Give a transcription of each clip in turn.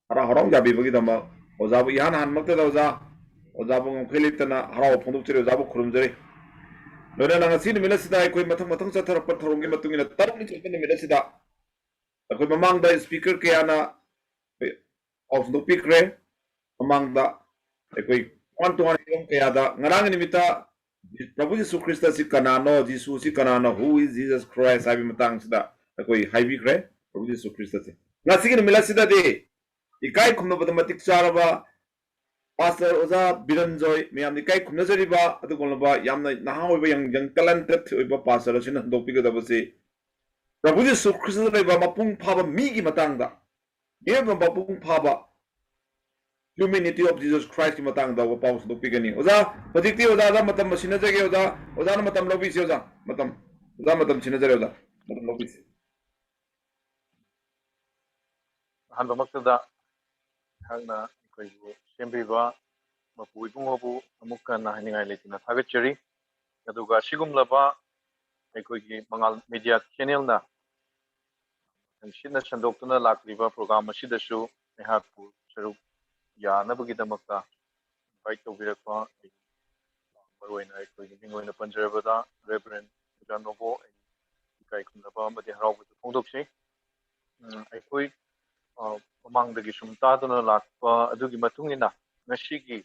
hara harong jabi bagi dama oza bu ihan han makta da oza bu ngam khili tana hara phonduk chire oza bu khurum jare lona na ngasi nimila sida koi mathang mathang sa thar par thorong gi matungina tarung ni chepin nimila sida koi mamang da speaker ke ana of the pikre mamang da koi one to one ke ada ngarang nimita Prabhu Jesu Christa si kanano Jesusi kanano who is Jesus Christ abi matang sida koi haibi kre Prabhu Jesu Christa si ngasi gi nimila sida de ikai khumna bada matik charaba Pastor Oza Biranjoy meyam ni kai khumna jariba adu golba yamna naha oiba yang talented oiba pastor asina dopiga da base Prabhu Jesu Christa ba mapung phaba mi gi matang da yeba mapung phaba humanity of Jesus Christ ki matang da Wapaogi dopiga ni Oza padikti Oza da matam masina jage Oza na matam lobi si Oza matam sina jare Oza matam lobi si han bamakta hangna koi sembiba mapui bungobu amuka na haningai letina thagachari aduga sigumlaba koi gi mangal media channel na sina sandoktuna lakriba program asidasu ehapu saruk ya nabagi damakta invite tobirapa maroina koi gi ngoina panjarabada reverend janobo kai kunaba madi harawu phongdokse koi mamangdagi sumtaduna lakpa adugi matungina ngasigi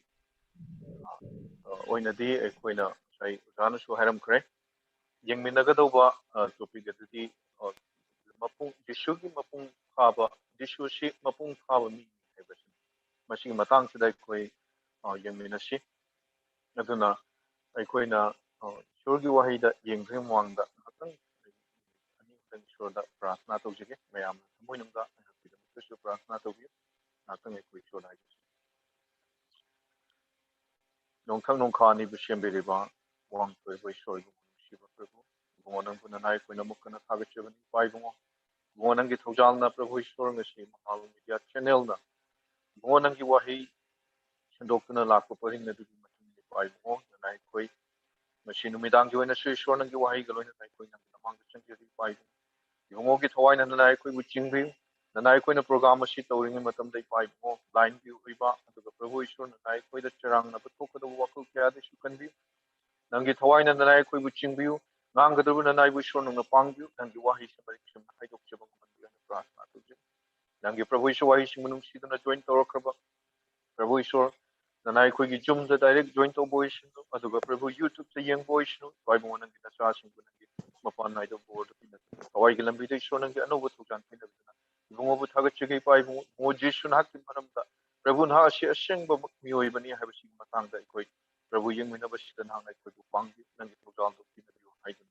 oinadi aikoina sai ujana su haram kre yengminagadauba topic adudi mapung Jesugi mapung phaba Jesusi mapung phaba mi haibasi masigi matang sida koi yengminasi aduna aikoina surgi wahida yengkhre mwangda hatang ani tang surda prasna tawjige mayam moinamda Kristo prasna tawbi natang koi surda nongkhang nongkhani bushemberiba wang koi koi soi shiba prabhu gonang punanai koi namukana thagachebani paibungo gonangi thaujalna prabhu ishwar ngasi mahal media channel na gonangi wahi shandoktuna lakpa paring na dugi matungni paibungo nanai koi masi numidangi oina su ishwar nangi wahi galoina nai koi nang namangda changjeri paibungo ibungo ki thawaina nanai koi buchingbi nanai koi na program asi tawringi matamdai paibungo line view oiba aduga prabhu ishwar nanai koi da charang na bathokada wakul kya de sukanbi nangi thawaina nanai koi buchingbi nangadabu nanai bu ishwar nang pangbi nangi wahi sabarik sam haidok chebang manbi ana prasna tuje nangi prabhu ishwar wahi simunung sidana join tawrakraba prabhu ishwar nanai koi gi jum da direct join to boys aduga prabhu youtube ta yeng boys no paibungo nangi nacha singbu nangi mapan nai do board pina thawai gi lambi de ishwar nangi anoba thujan pina ibungo bu thagachege paibungo mo jesu nak maramda prabhu na asi asengba mioi bani habasi matangda koi prabhu yeng mina basida na ngai koi bu pangbi nangi thawjal do pina dio haidun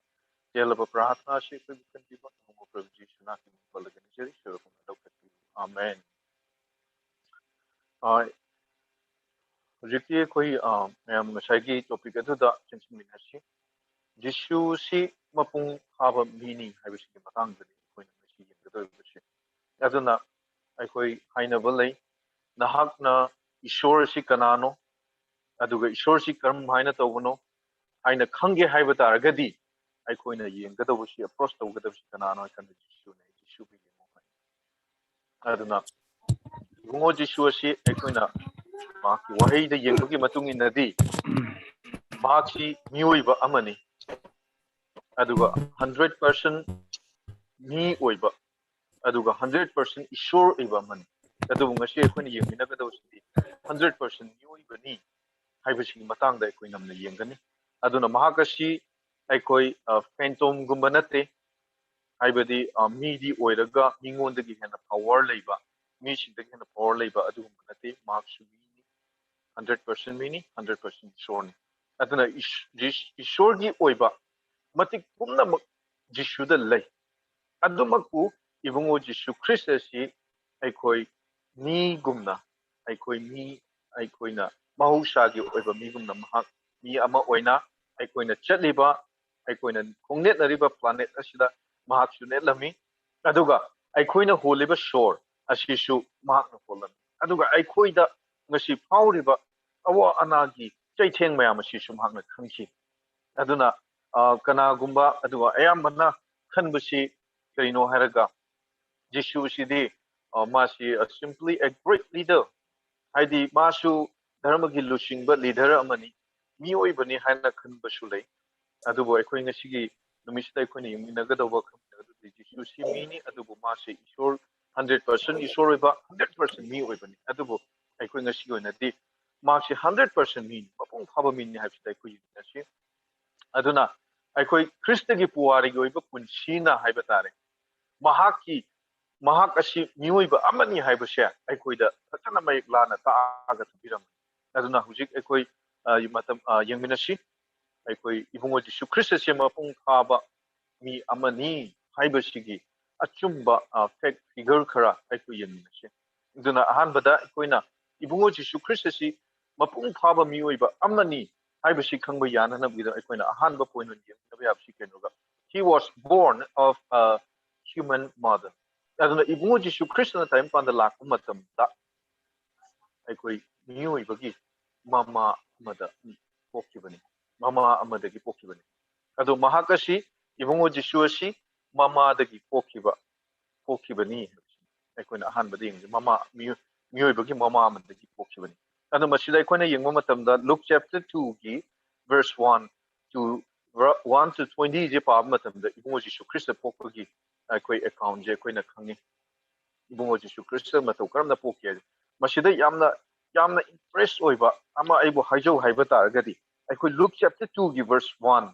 telaba prarthna se koi bukan diba mo prabhu jesu nak balagani jeri shurukun dokati amen hojiki koi mayam ngasai topic aduda chenchminasi jesu si mapung phaba Meeni habasi matangda koi ngasi yenggadoi aduna aikoi hainaba lei nahakna ishwar si kanano aduga ishwar si karam haina tawbano haina khange haiba taragadi aikoina yenggadaba si approach tawgadaba si kanano kan jisu ne jisu bi yemo aduna bungo jisu si aikoina maki wahei da yengbagi matungi nadi maki miyoiba amani aduga 100% mi oiba aduga 100% ishwar oiba amani adubu ngasi aikoina yengminagadaba si 100% miyoibani haibasi matangda aikoi namna yengani aduna mahakasi aikoi phantom gumba nate haibadi midi oiraga mingondagi hena power leiba mi singdagi hena power leiba adugumba nate mahaksu mini 100% mini 100% ishorni aduna ishorgi oiba matik pumnamak jisuda lei adumaku ibungo jisu Christ si aikoi ni gumna aikoi mi aikoina mahusagi oiba migumna mahak mi ama oina aikoina chatliba aikoina khongnetnariba planet asida mahak sunetlami aduga aikoina holiba shore asisu mahak na holami aduga aikoida ngasi fauriba awa anagi chaitheng mayam asisu mahak na khangki aduna kanagumba aduga ayambana khanbusi kaino haraga jisu sidi Masi simply a great leader. Haidi Masu Dharmagi Lushing but leader amani. Mio Ibani Hana Kanbashule. Adubo Equing Sigi, the mistake when you Nagadova Jesusi Meeni, Adubo Masi, sure 100%, is sure about 100% Mio Ibani. Adubo Equing Sigi in a day. Masi 100% mean, Mapung Phaba mean have to take Aduna ꯑꯩꯈꯣꯏ ꯈ꯭ꯔꯤꯁꯇꯒꯤ ꯄꯨꯋꯥꯔꯤꯒꯤ ꯑꯣꯏꯕ ꯄꯨꯟꯁꯤꯅ ꯍꯥꯏꯕ ꯇꯥꯔꯦ ꯃꯍꯥꯛ ꯑꯁꯤ ꯃꯤꯑꯣꯏꯕ ꯑꯃꯅꯤ ꯍꯥꯏꯕꯁꯦ ꯑꯩꯈꯣꯏꯗ ꯐꯖꯅ ꯃꯌꯦꯛ ꯂꯥꯅ ꯇꯥꯛꯑꯒ ꯊꯝꯕꯤꯔꯝꯃꯤ ꯑꯗꯨꯅ ꯍꯧꯖꯤꯛ ꯑꯩꯈꯣꯏ ꯃꯇꯝ ꯌꯦꯡꯃꯤꯟꯅꯁꯤ ꯑꯩꯈꯣꯏ ꯏꯕꯨꯡꯉꯣ ꯖꯤꯁꯨ ꯈ꯭ꯔꯤꯁ ꯑꯁꯤ ꯃꯄꯨꯡ ꯐꯥꯕ ꯃꯤ ꯑꯃꯅꯤ ꯍꯥꯏꯕꯁꯤꯒꯤ ꯑꯆꯨꯝꯕ ꯐꯦꯛ ꯐꯤꯒꯔ ꯈꯔ ꯑꯩꯈꯣꯏ ꯌꯦꯡꯃꯤꯟꯅꯁꯤ ꯑꯗꯨꯅ ꯑꯍꯥꯟꯕꯗ ꯑꯩꯈꯣꯏꯅ ꯏꯕꯨꯡꯉꯣ ꯖꯤꯁꯨ ꯈ꯭ꯔꯤꯁ ꯑꯁꯤ ꯃꯄꯨꯡ ꯐꯥꯕ ꯃꯤꯑꯣꯏꯕ ꯑꯃꯅꯤ ꯍꯥꯏꯕꯁꯤ ꯈꯪꯕ ꯌꯥꯅꯅꯕꯒꯤꯗ ꯑꯩꯈꯣꯏꯅ ꯑꯍꯥꯟꯕ ꯄꯣꯏꯟ ꯑꯣꯏꯅ ꯌꯦꯡꯃꯤꯟꯅꯕ ꯌꯥꯕꯁꯤ ꯀꯩꯅꯣꯒ he was born of a human mother aduna ibungo jisu krishna time panda lakpa matamda aikoi miyoi mama amada pokibani mama amadagi pokibani ado mahakashi ibungo jisu asi mama dagi pokibani ꯑꯩꯈꯣꯏꯅ ꯑꯍꯥꯟꯕꯗ ꯌꯦꯡꯁꯤ ꯃꯤꯑꯣꯏꯕꯒꯤ ꯃꯃꯥ ꯑꯃꯗꯒꯤ ꯄꯣꯛꯈꯤꯕꯅꯤ ꯑꯗꯣ ꯃꯁꯤꯗ ꯑꯩꯈꯣꯏꯅ ꯌꯦꯡꯕ ꯃꯇꯝꯗ ꯂꯨꯛ ꯆꯦꯞꯇꯔ 2ꯒꯤ verse 1 to 1 to 20 ꯁꯦ ꯄꯥꯕ ꯃꯇꯝꯗ ꯏꯕꯨꯡꯉꯣ ꯖꯤꯁꯨ ꯈ꯭ꯔꯤꯁꯇ ꯄꯣꯛꯄꯒꯤ ꯑꯩꯈꯣꯏ ꯑꯦꯀꯥꯎꯟꯁꯦ ꯑꯩꯈꯣꯏꯅ ꯈꯪꯉꯤ ꯏꯕꯨꯡꯉꯣ ꯖꯤꯁꯨ ꯈ꯭ꯔꯤꯁꯇ ꯃꯇꯧ ꯀꯔꯝꯅ ꯄꯣꯛꯈꯤ ꯍꯥꯏꯁꯦ ꯃꯁꯤꯗ ꯌꯥꯝꯅ ꯏꯝꯄ꯭ꯔꯦꯁ ꯑꯣꯏꯕ ꯑꯃ ꯑꯩꯕꯨ ꯍꯥꯏꯖꯧ ꯍꯥꯏꯕ ꯇꯥꯔꯒꯗꯤ ꯑꯩꯈꯣꯏ ꯂꯨꯛ ꯆꯦꯞꯇꯔ 2ꯒꯤ verse 1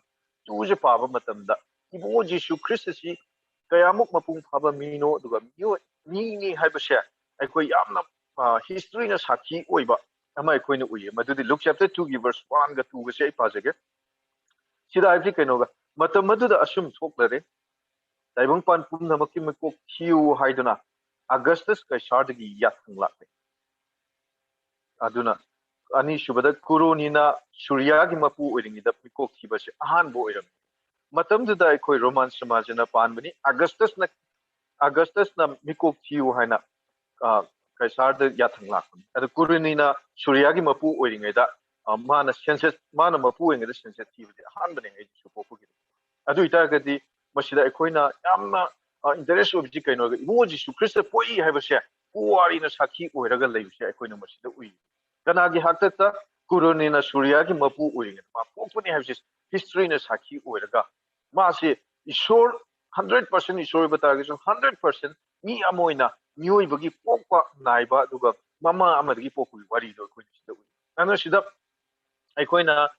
2 ꯁꯦ ꯄꯥꯕ ꯃꯇꯝꯗ ꯏꯕꯨꯡꯉꯣ ꯖꯤꯁꯨ ꯈ꯭ꯔꯤꯁ ꯑꯁꯤ ꯀꯌꯥꯃꯨꯛ ꯃꯄꯨꯡ ꯐꯥꯕ ꯃꯤꯅꯣ ꯑꯗꯨꯒ ꯃꯤꯅꯤ ꯍꯥꯏꯕꯁꯦ ꯑꯩꯈꯣꯏ ꯌꯥꯝꯅ ꯍꯤꯁꯇ꯭ꯔꯤꯅ ꯁꯥꯈꯤ ꯑꯣꯏꯕ ꯑꯃ ꯑꯩꯈꯣꯏꯅ ꯎꯏꯌꯦ ꯃꯗꯨꯗꯤ ꯂꯨꯛ ꯆꯦꯞꯇꯔ 2ꯒꯤ verse 1ꯒ 2ꯒꯁꯦ ꯑꯩ ꯄꯥꯖꯒꯦ sida haibdi kainoga matam maduda asum thoklare taibangpan pumnamakki makok thiu haiduna Augustus Caesardagi yathang lakte aduna ani shubada kuronina Suryagi mapu oiringida mikok thibase ahanbo oiram matamduda aikoi Roman samajana panbani Augustus na mikok thiu haina Caesarda yathang lakte adu kuronina Suryagi mapu oiringida mana senses mana mapu oiringida sensitivity ahanbane ai supokugi adu itagadi masida aikoina yamna interest of kainoga imuji su krista poi haibase puari na sakhi oiraga leibse aikoina masida ui kanagi haktata kuronina Suryagi mapu oiringa ma pokuni haibse history na sakhi oiraga mase ishor 100% ishor batagis 100% mi amoina mioi bagi pokpa naiba duga mama amadagi pokui wari do aikoina sida ui ana sida aikoina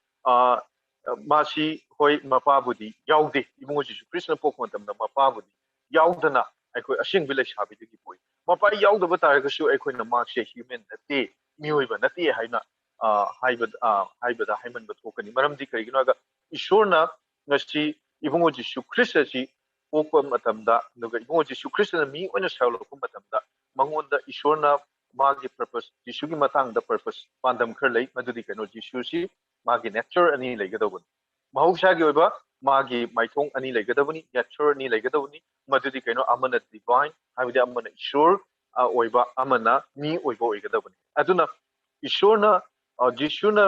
masi hoi mapabudi yaude ibungo jisu krishna pokma tamda mapabudi yaudana aikoi asing bilai sabidigi poi mapa yaudaba taragasu aikoina makse human nate miyoiba nate haina haibada haimanba thokani maramdi karigino aga ishorna ngasi ibungo jisu krishna si pokpa matamda nuga ibungo jisu krishna mi oina sawlokpa matamda mangonda ishorna magi purpose jisugi matangda purpose pandam khar lei madudi kaino jisu si magi nature ani legadobun mahaushagi oiba magi maithong ani legadabuni nature ani legadabuni madudi kaino amana divine habidi amana ishor oiba amana mi oiba oigadabuni aduna ishorna jisuna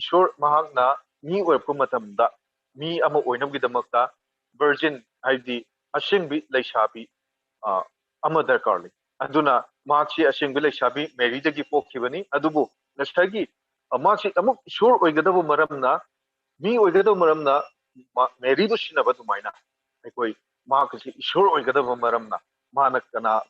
ishor mahakna mi oirpa matamda mi ama oinamgidamakta virgin habidi asingbi leisabi ama darkar lei aduna maksi asingbi leisabi Mary dagi pokhibani adubu nasagi maksi amuk ishor oigadabu maramna mi oigadabu maramna Mary bu sinaba dumaina aikoi makasi ishor oigadabu maramna mana kana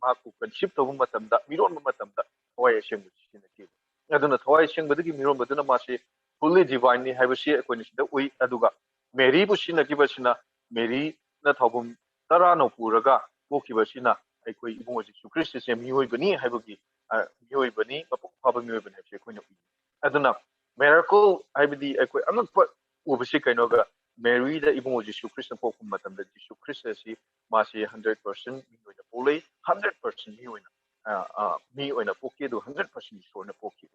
maku conceive tobu matamda miron matamda thawai asingbu sinaki aduna thawai asingbadagi miron baduna masi fully divine ni haibasi aikoi sida ui aduga Mary bu sinaki basina Mary na thawbum tara no puraga pokibasina aikoi ibungo Jesu Christ se miyoibani haibagi miyoibani mapuk phaba miyoibani haibasi aikoi na ui aduna miracle haibadi aikoi angakpa ubasi kainoga Mary da ibungo Jesu Christ pokpa matamda Jesu Christ si masi 100% mi oina polei 100% mi oina poki do 100% sorna poki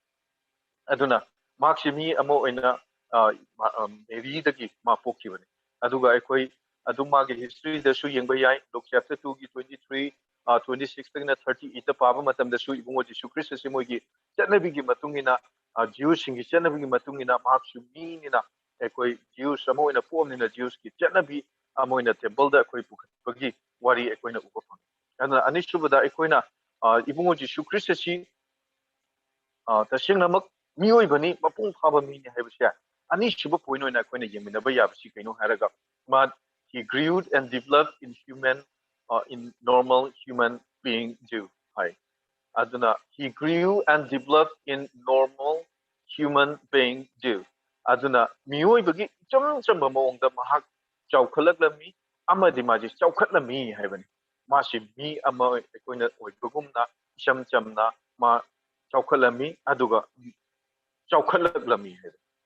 aduna maksi mi amo oina Mary dagi ma poki bani aduga aikoi adumagi history da su yengba yai Luke chapter 2 gi 23 26 tagna 30 ita paba matam da su ibungo Jesu Christ si mogi chanabigi matungina Jews singi chanabigi matungina maksu mi nina aikoi Jews amoina pomnina Jews ki chanabi amoina temple da aikoi pukhatpagi wari aikoina uba phang aduna anisubada aikoina Ibungo Jesu Christ si tasingnamak miyoibani mapung phaba mini haibasya ani shuba point oina koina yeminaba yabasi kaino haraga ma he grew and developed in human in normal human being do hai aduna he grew and developed in normal human being do aduna miyoibagi cham cham maongda mahak chawkhalaklammi amadi maji chawkhatlami haibani masi mi ama koina oibagumna cham chamna ma chawkhalami aduga chawkhalaklammi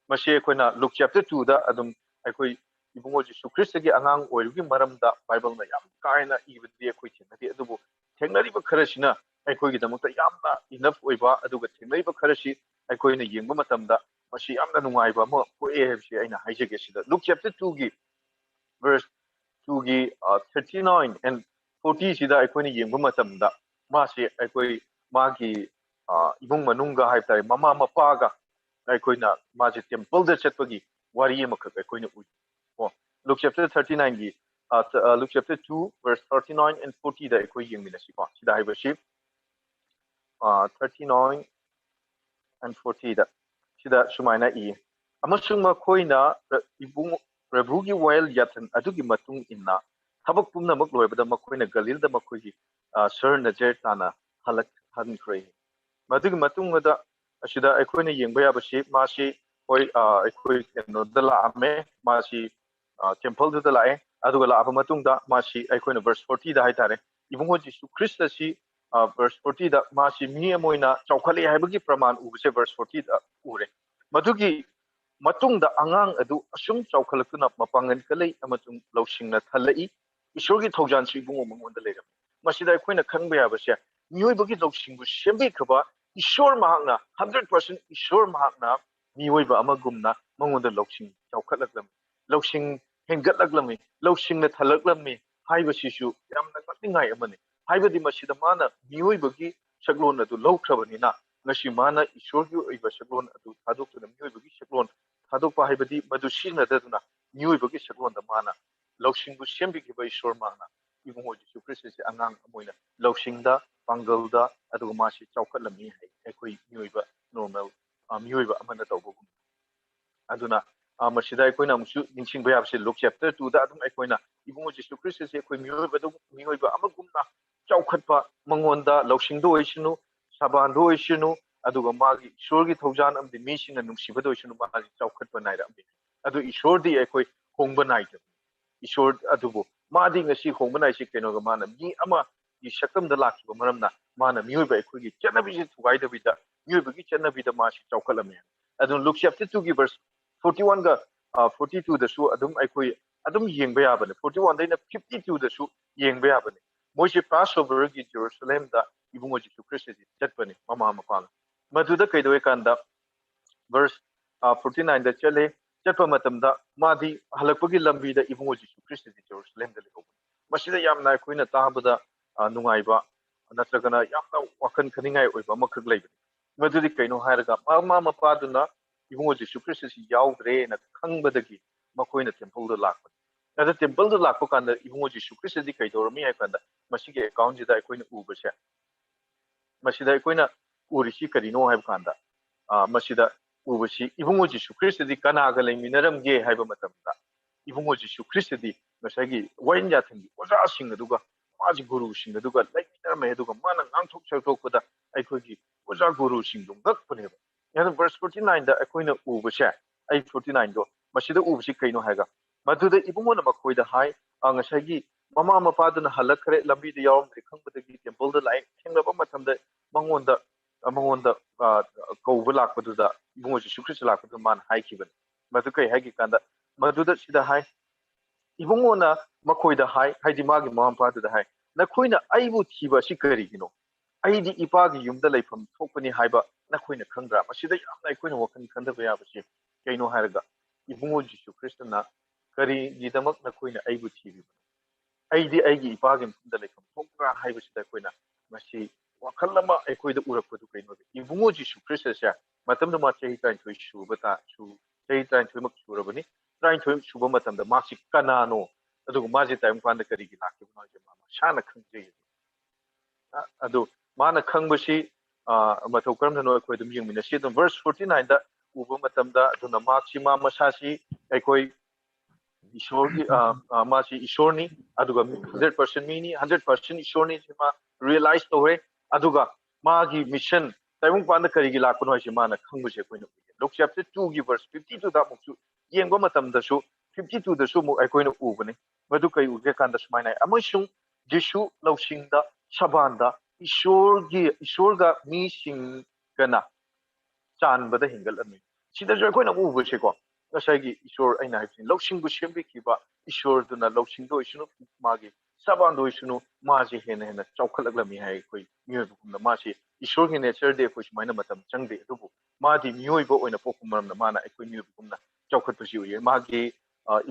masi koina Luke chapter 2 da adum aikoi ibungo Jesu Christ gi angang oirugi maramda Bible na yam kaina ibdi aikoi chinadi adubu thengnariba kharasina aikoi gi damakta yamna enough oiba aduga thengnariba kharasi aikoi na yengba matamda masi yamna nungaiba mo poe hebsi aina haijege sida Luke chapter 2 gi verse 2 gi 39 and 40 sida aikoi na yengba matamda masi aikoi magi ibung manunga haibtare mama mapaga aikoi maji temple da chatpagi wari amakak aikoi ui oh Luke chapter 39 gi Luke chapter 2 verse 39 and 40 da aikoi yengminasi ko sida haibashi 39 and 40 da sida sumaina i amasung makoina ibung Prabhugi while yatan adugi matung inna thabak pumna mak loibada makoina galil da makoigi sir najer tana halak hankre madugi matung da asida aikoina yengba yabashi masi hoi aikoi keno da laame masi temple da lae aduga laaba matung da masi aikoina verse 40 da haitare ibungo Jesu Christ si verse 40 da masi mi amoina chawkhale haibagi praman ubse verse 40 da ure madugi matung da angang adu asum chawkhalakuna mapangan kalai amatung lawsingna thalai isorgi thaujan si ibungo mangonda leiram masida aikoina khangba yabase miyoibagi lawsingbu sembe khaba Ishor mahakna 100% Ishor mahakna miyoiba amagumna mangonda lawsing chawkhatlaklam lawsing hengatlaklam lawsing na thalaklam haiba sisu yamna ngatingai amani haibadi masida mana miyoibagi saglon adu lawkhrabani ngasi mana Ishorgi oiba saglon adu thadokna miyoibagi saglon thadokpa haibadi madu sina daduna miyoibagi saglon da mana lawsingbu sembikiba Ishor mahakna ibungo Jesu Christ si angang amoina lawsingda Pangalda aduga masi chawkhatlami hai aikoi miyoiba normal miyoiba amana tawbugum aduna masida aikoina amsu ningsingbay abse Luke chapter 2 da adum aikoina ibungo Jesu Christ se aikoi miyoiba amagumna chawkhatpa mangonda lawsingdo oisinu sabando oisinu aduga magi ishorgi thaujan amdi misina nungsibado oisinu magi chawkhatpa naira amdi adu ishordi aikoi hongba naida ishor adubu madi ngasi hongba naisi kenoga mana mi ama Shakam the last Maramna, Mana, Muba, Kugi, Chanabi, Wida Vida, Muba, Chanabida Mashi, Chaukalame. I don't look chapter 2 verse 41 ga 42 the shoe, Adum Aikui, Adum Ying Bayaban, 41 then 52 the shoe, Ying Bayaban. Moshi Passover in Jerusalem, the Ibumoji to Christian, Jetpani, Mama Mapana. Matuda Kaidoekanda, verse 49 the Chele, Jetpamatamda, Madi, Halapagi Lambi, the Ibumoji to Christian, Jerusalem, the Open. Masida Yamna Queen Tabada. Nungaiba natragana yamna wakan khaningai oiba makhak leibani madudi kaino hairaga mama mapaduna ibungo Jesu Christ si yaudre na khangbadagi makoina temple da lakpa ada temple da lakpa kanda ibungo Jesu Christ di kaidormi ai kanda masige account jida akoina ubase masida akoina urisi karino haib kanda masida ubasi ibungo Jesu Christ di kanaga leminaramge haiba matamda ibungo Jesu Christ di ngasagi wain yathang oja sing aduga Maji Guru Singh, the Duga, like Meduga, Man and Antok Shakoda, Aikogi, was our Guru Singh, Gakpuneva. And verse 49, the Aquina Ubasha, 849 go, Mashida Ubashikaino Haga. Matuda Ibumona Makoi the High, Angasagi, Mama Mapadan Halakre, Lambi the Yom, the Kumbati, and Boulder Light, King of Matam, among the Kovalak, the Ibumoji Shukrishak, the man high given. Matuka Hagikanda, Matuda Shida High. Ibungona makoi da hai haidi magi mampa da hai nakoina aibu thiba sikari gino aidi ipagi yumda leifam thokpani haiba nakoina khangra masida yamna aikoina wakan khanda ba yabasi kaino haraga ibungo Jesu Christ na kari gidamak nakoina aibu thibi aidi aigi ipagi yumda leifam thokra haiba sida koina masi wakallama aikoida urakpadu kaino ibungo Jesu Christ sa matamda ma chahi tain thoi shubata su chahi tain thoi mak surabani trying to Shubama and the Masi Kanano, Adu Maji time Panda Karigi Laki, Shana Kanji. Adu mana khangbashi mathau karamdano akhoi dum yengmina si dum verse 49 da uba matamda duna maxima masasi akhoi ishorgi masi ishorni aduga 100% mini 100% ishorni sima realize tore aduga magi mission taimung panda karigi lakuno hasi mana khangbase koina lok chapter 2 gi verse 52 da muksu yengba matamda su 52 da su mu akoina ubani madu kai uge kanda sumaina amashung jishu lausingda sabanda ishorga mi sing kana ꯆꯥꯟꯕꯗ ꯍꯦꯟꯒꯠꯂꯝꯃꯤ ꯁꯤꯗꯁꯨ ꯑꯩꯈꯣꯏꯅ ꯎꯕꯁꯦꯀꯣ ꯉꯁꯥꯏꯒꯤ ꯏꯁꯣꯔ ꯑꯩꯅ ꯍꯥꯏꯕꯁꯤ ꯂꯧꯁꯤꯡꯕꯨ ꯁꯦꯝꯕꯤꯈꯤꯕ ꯏꯁꯣꯔꯗꯨꯅ ꯂꯧꯁꯤꯡꯗ ꯑꯣꯏꯁꯅꯨ ꯃꯥꯒꯤ ꯁꯕꯥꯟꯗ ꯑꯣꯏꯁꯅꯨ ꯃꯥꯁꯦ ꯍꯦꯟꯅ ꯍꯦꯟꯅ ꯆꯥꯎꯈꯠꯂꯛꯂꯝꯃꯤ ꯍꯥꯏ ꯑꯩꯈꯣꯏ ꯃꯤꯑꯣꯏꯕꯒꯨꯝꯅ ꯃꯥꯁꯤ ꯏꯁꯣꯔꯒꯤ ꯅꯦꯆꯔꯗꯤ ꯑꯩꯈꯣꯏ ꯁꯨꯃꯥꯏꯅ ꯃꯇꯝ ꯆꯪꯗꯦ ꯑꯗꯨꯕꯨ ꯃꯥꯗꯤ ꯃꯤꯑꯣꯏꯕ ꯑꯣꯏꯅ ꯄꯣꯛꯄ ꯃꯔꯝꯅ ꯃꯥꯅ ꯑꯩꯈꯣꯏ ꯃꯤꯑꯣꯏꯕꯒꯨꯝꯅ ꯆꯥꯎꯈꯠꯄꯁꯤ ꯎꯏ ꯃꯥꯒꯤ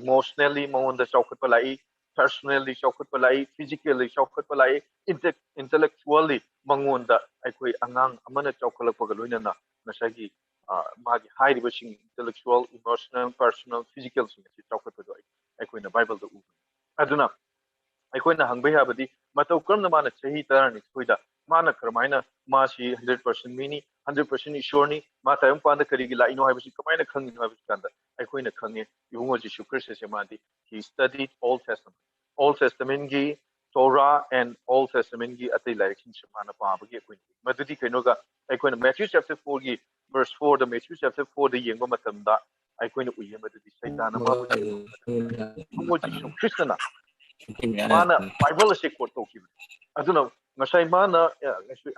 ꯏꯃꯣꯁꯅꯦꯜꯂꯤ ꯃꯉꯣꯟꯗ ꯆꯥꯎꯈꯠꯄ ꯂꯥꯛꯏ ꯄꯔꯁꯣꯅꯦꯜꯂꯤ ꯆꯥꯎꯈꯠꯄ ꯂꯥꯛꯏ ꯐꯤꯖꯤꯀꯦꯜꯂꯤ ꯆꯥꯎꯈꯠꯄ ꯂꯥꯛꯏ ꯏꯟꯇꯦꯂꯦꯛꯆꯨꯋꯦꯜꯂꯤ ꯃꯉꯣꯟꯗ ꯑꯩꯈꯣꯏ ꯑꯉꯥꯡ ꯑꯃꯅ ꯆꯥꯎꯈꯠꯂꯛꯄꯒ ꯂꯣꯏꯅꯅ ꯉꯁꯥꯏꯒꯤ ꯃꯥꯒꯤ ꯍꯥꯏꯔꯤꯕꯁꯤꯡ ꯏꯟꯇꯦꯂꯦꯛꯆꯨꯋꯦꯜ ꯏꯃꯣꯁꯅꯦꯜ ꯄꯔꯁꯣꯅꯦꯜ ꯐꯤꯖꯤꯀꯦꯜꯁꯤꯡ ꯑꯁꯤ ꯆꯥꯎꯈꯠꯄꯗꯣ ꯑꯩꯈꯣꯏꯅ ꯕꯥꯏꯕꯜꯗ ꯎꯕꯅꯤ ꯑꯗꯨꯅ ꯑꯩꯈꯣꯏꯅ ꯍꯪꯕ ꯌꯥꯕꯗꯤ ꯃꯇꯧ ꯀꯔꯝꯅ ꯃꯥꯅ ꯆꯍꯤ 12 ꯃꯥꯅ ꯀꯔꯝꯍꯥꯏꯅ ꯃꯥꯁꯤ 100% ꯃꯤꯅꯤ 100% ꯏꯁꯣꯔꯅꯤ ꯃꯥ ꯇꯥꯏꯕꯪꯄꯥꯟꯗ ꯀꯔꯤꯒꯤ ꯂꯥꯛꯏꯅꯣ ꯍꯥꯏꯕꯁꯤ ꯀꯃꯥꯏꯅ ꯈꯪꯉꯤꯅꯣ ꯍꯥꯏꯕꯁꯤ ꯀꯥꯟꯗ ꯑꯩꯈꯣꯏꯅ ꯈꯪꯉꯦ ꯏꯕꯨꯡꯉꯣ ꯖꯤꯁꯨ ꯈ꯭ꯔꯤꯁꯇꯁꯦ ꯃꯥꯗꯤ he studied Old Testamentꯒꯤ Torah and Old Testamentꯒꯤ ꯑꯇꯩ ꯂꯥꯏꯔꯤꯛꯁꯤꯡꯁꯦ ꯃꯥꯅ ꯄꯥꯕꯒꯤ ꯑꯩꯈꯣꯏꯅ ꯃꯗꯨꯗꯤ ꯀꯩꯅꯣꯒ ꯑꯩꯈꯣꯏꯅ Matthew chapter 4ꯒꯤ verse 4ꯗ Matthew chapter 4ꯗ ꯌꯦꯡꯕ ꯃꯇꯝꯗ ꯑꯩꯈꯣꯏꯅ ꯎꯏ ꯃꯗꯨꯗꯤ ꯁꯩꯇꯥꯟꯅ ꯃꯥꯕꯨ ꯆꯦꯟꯕ ꯃꯇꯝꯗ ꯏꯕꯨꯡꯉꯣ ꯖꯤꯁꯨ ꯈ꯭ꯔꯤꯁꯇꯅ mana Bible ase quote tokibani aduna ngasai mana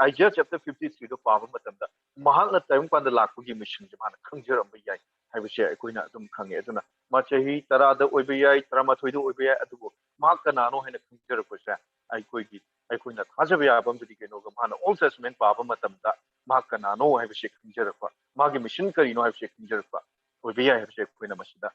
Isaiah chapter 53 do paba matamda mahakna tayung panda lakpugi mission je mana khangjaramba yai haibase akoina adum khange aduna ma chahi 10 da oiba yai 13 da oiba yai adugo mahakka nano haina khangjarapase aikoina thajaba yabam didi kenoga mana Old Testament paba matamda mahakka nano haibase khangjarapa magi mission kari no haibase khangjarapa oiba yai haibase akoina masida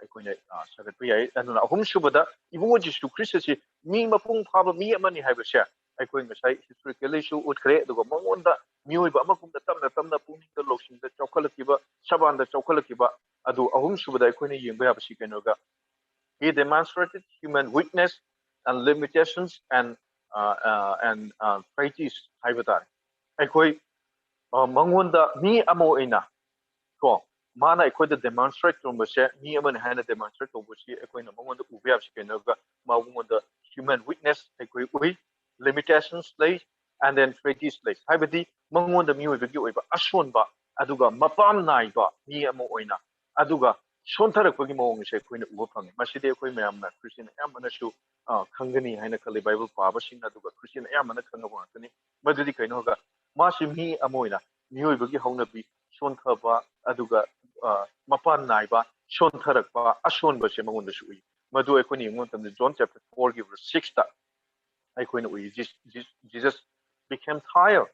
aikoina sagatpa yai aduna ahum subada ibungo Jesu Christ si mi mapung phaba mi amani haibase ꯑꯩꯈꯣꯏ ꯉꯁꯥꯏ ꯍꯤꯁꯇꯣꯔꯤꯀꯦꯜꯂꯤꯁꯨ ꯎꯠꯈ꯭ꯔꯦ ꯑꯗꯨꯒ ꯃꯉꯣꯟꯗ ꯃꯤꯑꯣꯏꯕ ꯑꯃꯒꯨꯝꯅ ꯇꯞꯅ ꯇꯞꯅ ꯄꯨꯛꯅꯤꯡꯗ ꯂꯧꯁꯤꯡꯗ ꯆꯥꯎꯈꯠꯂꯛꯈꯤꯕ ꯁꯕꯥꯟꯗ ꯆꯥꯎꯈꯠꯂꯛꯈꯤꯕ ꯑꯗꯨ ꯑꯍꯨꯝꯁꯨꯕꯗ ꯑꯩꯈꯣꯏꯅ ꯌꯦꯡꯕ ꯌꯥꯕꯁꯤ ꯀꯩꯅꯣꯒ he demonstrated human weakness and limitations and frailties haiba tare ꯑꯩꯈꯣꯏ ꯃꯉꯣꯟꯗ ꯃꯤ ꯑꯃ ꯑꯣꯏꯅ ꯀꯣ ꯃꯥꯅ ꯑꯩꯈꯣꯏꯗ demonstrate ꯇꯧꯕꯁꯦ ꯃꯤ ꯑꯃꯅ ꯍꯥꯏꯅ demonstrate ꯇꯧꯕꯁꯤ ꯑꯩꯈꯣꯏꯅ ꯃꯉꯣꯟꯗ ꯎꯕ ꯌꯥꯕꯁꯤ ꯀꯩꯅꯣꯒ ꯃꯉꯣꯟꯗ human weakness ꯑꯩꯈꯣꯏ ꯎꯏ limitations lay and then frailties lay haibadi mangonda miyobagi oiba asonba aduga mapan naiba mi ama oina aduga sontharakpagi mawong se koina uba phangi maside koi mayamna christian ayamana su khangani haina khali bible paba sing aduga christian ayamana khangaba ngani madudi kainoga masi mi ama oina miyobagi haunabi sonthaba aduga mapan naiba sontharakpa asonba se mangonda su ui madu ekoni ngontam John chapter 4 verse 6 ta ꯑꯩꯈꯣꯏꯅ ꯎꯏ Jesus became tired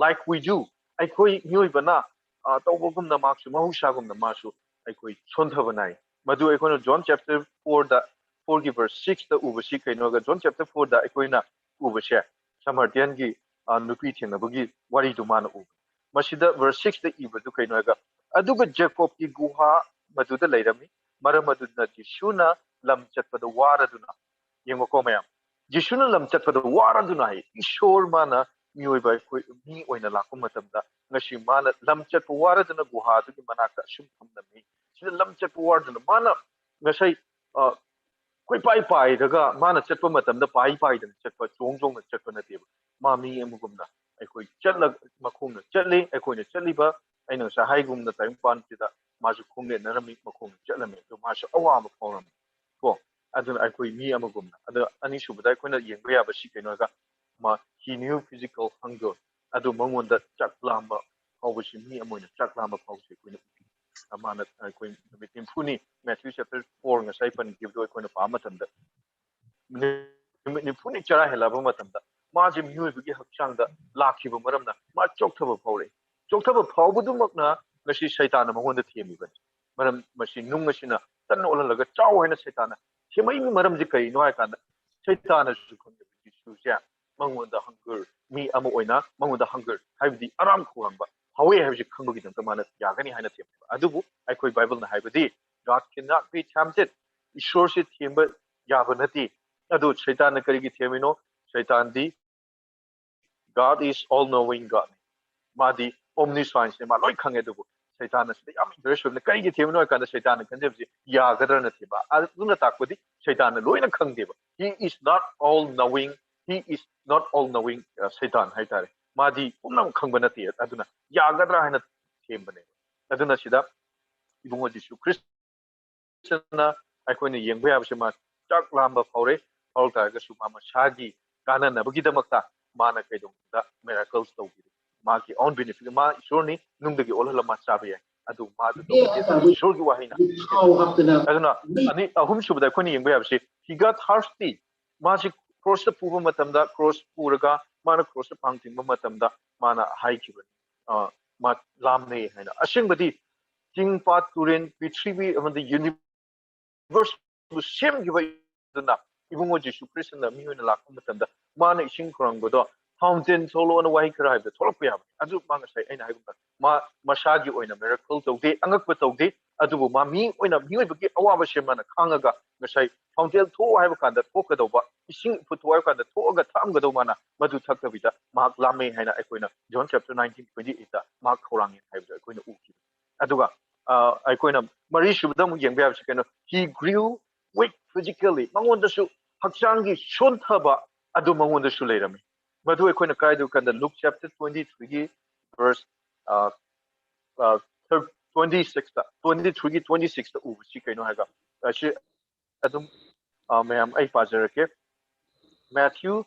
like we do ꯑꯩꯈꯣꯏ ꯃꯤꯑꯣꯏꯕꯅ ꯇꯧꯕꯒꯨꯝꯅ ꯃꯥꯁꯨ ꯃꯍꯧꯁꯥꯒꯨꯝꯅ ꯃꯥꯁꯨ ꯑꯩꯈꯣꯏ ꯁꯣꯟꯊꯕ ꯅꯥꯏ ꯃꯗꯨ ꯑꯩꯈꯣꯏꯅ John chapter 4ꯗ 4ꯒꯤ verse 6ꯗ ꯎꯕꯁꯤ ꯀꯩꯅꯣꯒ John chapter 4ꯗ ꯑꯩꯈꯣꯏꯅ ꯎꯕꯁꯦ ꯁꯃꯔꯇꯤꯌꯟꯒꯤ ꯅꯨꯄꯤ ꯊꯦꯡꯅꯕꯒꯤ ꯋꯥꯔꯤꯗꯨ ꯃꯥꯅ ꯎꯕ ꯃꯁꯤꯗ verse 6ꯗ ꯏꯕꯗꯨ ꯀꯩꯅꯣꯒ ꯑꯗꯨꯒ ꯖꯦꯀꯣꯕꯀꯤ ꯒꯨꯍꯥ ꯃꯗꯨꯗ ꯂꯩꯔꯝꯃꯤ ꯃꯔꯝ ꯑꯗꯨꯅ ꯖꯤꯁꯨꯅ ꯂꯝ ꯆꯠꯄꯗ ꯋꯥꯔꯗꯨꯅ ꯌꯦꯡꯉꯣꯀꯣ ꯃꯌꯥꯝ ꯖꯤꯁꯨꯅ ꯂꯝ ꯆꯠꯄꯗ ꯋꯥꯔꯗꯨꯅ ꯍꯥꯏ ꯏꯁꯣꯔ ꯃꯥꯅ ꯃꯤꯑꯣꯏꯕ ꯑꯩꯈꯣꯏ ꯃꯤ ꯑꯣꯏꯅ ꯂꯥꯛꯄ ꯃꯇꯝꯗ ꯉꯁꯤ ꯃꯥꯅ ꯂꯝ ꯆꯠꯄ ꯋꯥꯔꯗꯨꯅ ꯒꯨꯍꯥꯗꯨꯒꯤ ꯃꯅꯥꯛꯇ ꯑꯁꯨꯝ ꯊꯝꯂꯝꯃꯤ ꯁꯤꯗ ꯂꯝ ꯆꯠꯄ ꯋꯥꯔꯗꯨꯅ ꯃꯥꯅ ꯉꯁꯥꯏ ꯀꯣꯏꯄꯥꯏ ꯄꯥꯏꯔꯒ ꯃꯥꯅ ꯆꯠꯄ ꯃꯇꯝꯗ ꯄꯥꯏꯗꯅ ꯆꯠꯄ ꯆꯣꯡꯅ ꯆꯠꯄ ꯅꯠꯇꯦꯕ ꯃꯥ ꯃꯤ ꯑꯃꯒꯨꯝꯅ ꯑꯩꯈꯣꯏ ꯃꯈꯣꯡꯅ ꯆꯠꯂꯤ ꯑꯩꯈꯣꯏꯅ ꯆꯠꯂꯤꯕ ꯑꯩꯅ ꯉꯁꯥꯏ ꯍꯥꯏꯒꯨꯝꯅ ꯇꯥꯏꯕꯪꯄꯥꯟꯁꯤꯗ ꯃꯥꯁꯨ ꯈꯣꯡꯅꯦꯠꯅꯔꯝꯃꯤ ꯃꯈꯣꯡꯅ ꯆꯠꯂꯝꯃꯤ ꯑꯗꯨ ꯃꯥꯁꯨ ꯑꯋꯥꯕ ꯐꯥꯎꯔꯝꯃꯤ ꯀꯣ aduna aikoi mi amagumna adu ani subada aikoina yengba yaba si kainoga ma he knew physical hunger adu mangonda chak lamba fawbasi mi amoina chak lamba fawse koina amana aikoi mitim funi Matthew chapter 4 nga saipan gibdo aikoina pa matanda ni funi chara helaba matanda ma je mi hoibagi hakchangda lakhiba maramna ma chokthaba fawre chokthaba fawbudu makna ngasi saitana mangonda themi bani maram masi nung asina tan olalaga chaw haina saitana semai maram ji kai no ai kan saitana su khon su ja mangonda hunger mi ama oina mangonda hunger haibdi aram khuramba hawe haibji khangba gidan ta mana yagani haina them adubu aikoi bible na haibdi god cannot be tempted ishor se themba yaba nati adu saitana kari gi themino saitan di God is all knowing God. Madi omniscience ma loi khange du Satan se yam interest ne kai gi themno kan Satan kan je ya gadra na thiba aduna takodi Satan loi na khangde ba. He is not all knowing. He is not all knowing Satan haitare. Madi umnam khangba na ti aduna ya gadra haina thembane. Aduna sida ibungo Jesu Christ na aikoina yengba yabse ma chak lamba faure faulta ga su ma shagi kana na bugi damakta mana kai dong da miracles tawbi ma ki own benefit ma ishorni nungdagi olhala ma chabe ya adu ma du tawbi ishorgi wahina aduna ani ahum subada aikoina yengba yabse he got thirsty ma si cross puba matamda cross puraga mana cross pangting matamda mana haikibani ma lamne haina ashingbadi king pat turen pichribi among the universe verse same give na ibungo Jesu Christ na mi na lakam matanda mana ising kuranggodo fountain solo na wahi kra haibda tholok pa yab adu manga sai aina haibda ma masagi oina miracle tawde angak pa tawde adu ma mi oina mi oi bagi awaba semana khangaga ngasai fountain tho haiba kanda thokadawba ising putwa kanda thoga thamgado mana madu thaktabida ma lame haina akoina John chapter 19:28 da ma khorang haibda akoina uki aduga aikoina mari subdam yengbe habse keno he grew weak physically mangonda su hakchangi shonthaba adu mangonda su leirami madu aikoina kaidu kanda Luke chapter 23 verse uh, uh, 26 23 26 ubu si kaino haga shi adum mayam ai pajarake Matthew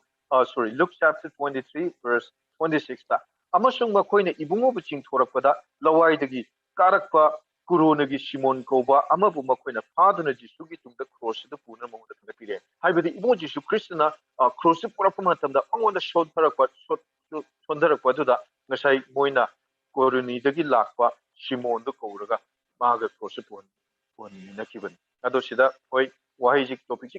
sorry Luke chapter 23 verse 26 ta amasung makoina ibungo bu chingthorakpada lawaidagi karakpa Kurunagi Simon Koba, Amabu Makoina, Padana Jisugi to the cross the Puna Mount of the Pire. I believe emoji to Christina, cross the Propamatam, the Amon the short paraquat, Sondaraquaduda, Nasai Moina, Koruni, the Gilakwa, Simon the Koraga, Margaret Prosipon, one Nakiban. Adoshida, why is it topic?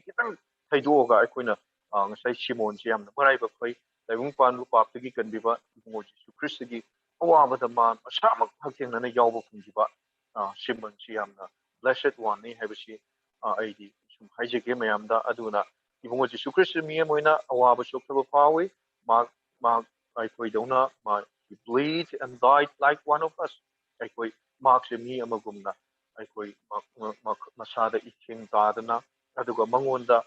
Taidoga, Aquina, Nasai Simon Jam, the Mariba Quay, the Wumpan Papaki can be emoji to Christigi, Owa the man, a shaman hugging and a yaw from Jiba. Simon Chiamna, blessed one, Habishi, AD, Hijake Mayamda, Aduna, even what Jesu Christ Miamoina, Awaba Shokaba Pawi, Mark, Dona, he bleed and died like one of us. Equi Marks me Amagumna, Equi Masada Iking Dardana, Aduga Mangunda,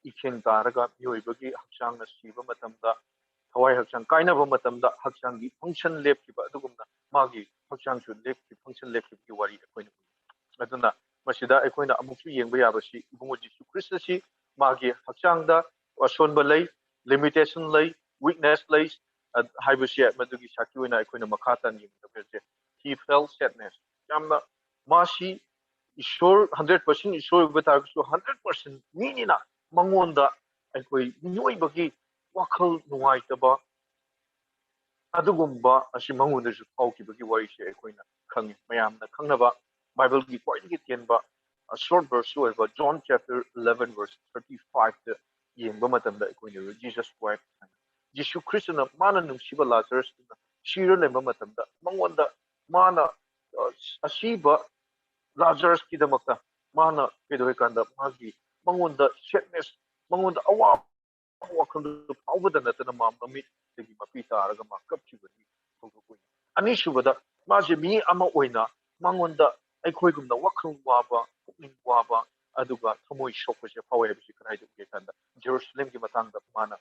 Iking Daraga, Yuibagi, Hachanga Shiva Matamda, Hawaii Hachang, Kainava Matamda, Hachangi, function left, Adugumna, Magi. Hachang should live the function left the worry a Aduna, Masida Equina Amuki Yang Bayabashi, Ibumoji Christasi, Magi Hachangda, or Shonbalay, limitation lay, weakness lays, and Hibashi Madugi Shakuina Equina Makatan, he felt sadness. Yamna Mashi is sure 100% is sure with our 100% Minina, Mangonda, Equi, Nuibagi, Wakal Nuaitaba. Adugumba asi mangundasu paukibagi warise akoina khangi mayamna khangnaba Bible gi kwai tienba a short verse over John chapter 11 verse 35 the yengba matamda akoina Jesus wife Jesu Christna mana nungsiba Lazarus shira lemba matamda mangonda mana asiba Lazarus kidamakta mana pedoi kanda magi mangonda sadness mangonda awa wakhandu paubada natana mamamit tegi mapita araga makap chibani thogoi ani subada maje mi ama oina mangonda aikhoigumna wakhang waba pukning waba aduga thamoi shokpase pawe bisi kanai de kanda Jerusalem gi matangda mana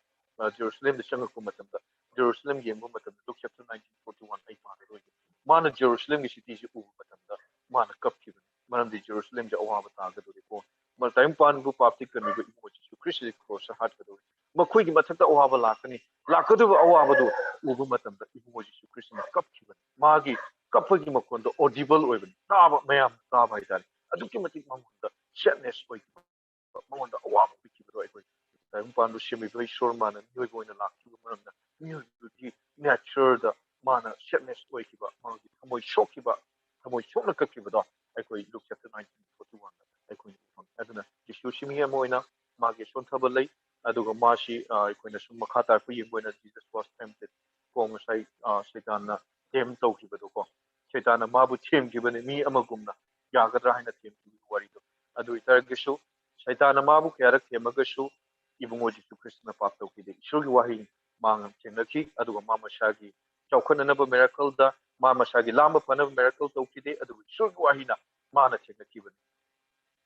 Jerusalem de changku matamda Jerusalem gi yengbu matamda Luke chapter 19:41 ai pa mana Jerusalem gi city ji u matamda mana kap chibani manam de Jerusalem ja awa bata ga do ko mal time pan bu paptik kan bu imoji Christ cross hat ga do makhoi mathakta awaba lakani lakadu awabadu ubu matamda ibumoji su Christmas kapkiban magi kapagi makondo audible oiban taba mayam taba haitari aduki matik mamonda sadness oi mamonda awaba pikibro ai time pandu shemi very sure man new going to lak tu manamda new di nature da mana sadness oi kiba magi thamoi shokiba thamoi shokna kakiba da ai koi look chapter 19:41 ai koi aduna Jesusi mi moina magi sonthaba lei aduga mashi aikoina sum makha ta pu yengboina Jesus was tempted ko ngasai Satan tem tawkibado ko Satan mabu themkibani mi amagumna yagadra haina themki wari do adu itargisu Satan mabu kyarak themagashu ibungo Jesu Christ na pap tawkide ishurgi wahi mang thengaki aduga ma masagi chaukhonanaba miracle da ma masagi lamba panaba miracle tokide aduga ishor gi wahina mana thengaki bani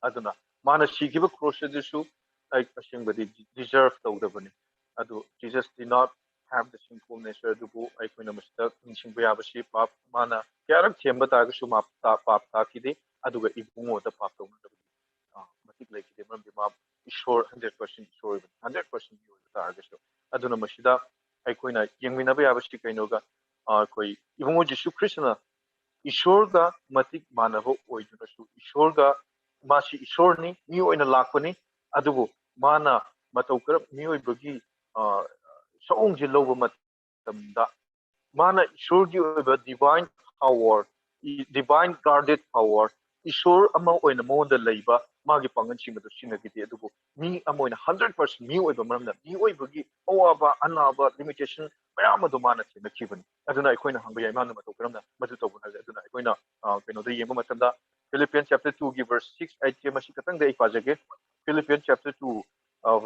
aduna mana sigiba cross desu like ashingbadi deserve tawdabani adu Jesus did not have the sinful nature adubu aikoina masta ningsinba yabasi pap mana kyarak themba tagasu ma pap takide aduga ibungo da pap tawna matik laikide maramdi ma ishor 100% ishor 100% yu tagasu aduna masida aikoina yengminaba yabasi kainoga koi ibungo Jesu Krishna ishorga matik manabo oidunasu ishorga mashi ishorni mi oina lakpani adubu mana matau karab mi oibagi saungji loba matamda mana ishorgi oiba divine power divine guarded power ishor ama oina monda leiba magi pangan singado sinagiti adubu mi ama oina 100% mi oiba maramda mi oibagi awaba anaba limitation mayam adu mana thina kibani aduna aikoina hangba yai mana matau karamna madu tawbuna aduna aikoina keno da yemba matamda Philippians chapter 2 gi verse 6 8 ke mashi katang da ipajage Philippians chapter 2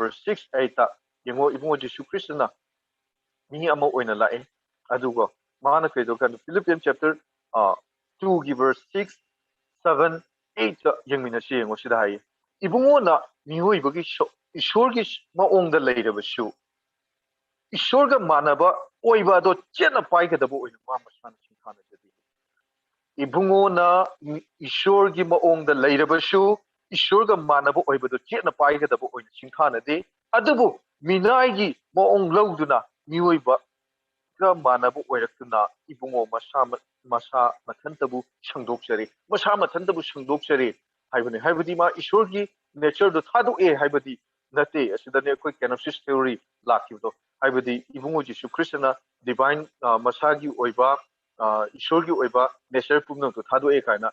verse 6 8 ta yengo ibungo Jesu Krishna mi ama oina lae adugo mana kedo kan Philippians chapter 2 gi verse 6 7 8 yengmina shi yengo sida hai ibungo na mi hoi bagi ishor gi maong da leiraba shu ishor ga manaba oiba do chena pai ga da bo oina ma masana sinkhana jadi ibungo na ishor gi maong da leiraba shu ishor ga manaba oiba do chena pai ga da bo oina sinkhana de adubu minai gi maong lauduna miyoiba ga manaba oiraktuna ibungo masa mathantabu sangdokjare masa mathantabu sangdokjare haibani haibadi ma ishorgi nature do thadu e haibadi nate asidane koi kenosis theory lakibdo haibadi ibungo Jesu Krishna divine masagi oiba ishorgi oiba nature pumna do thadu e kaina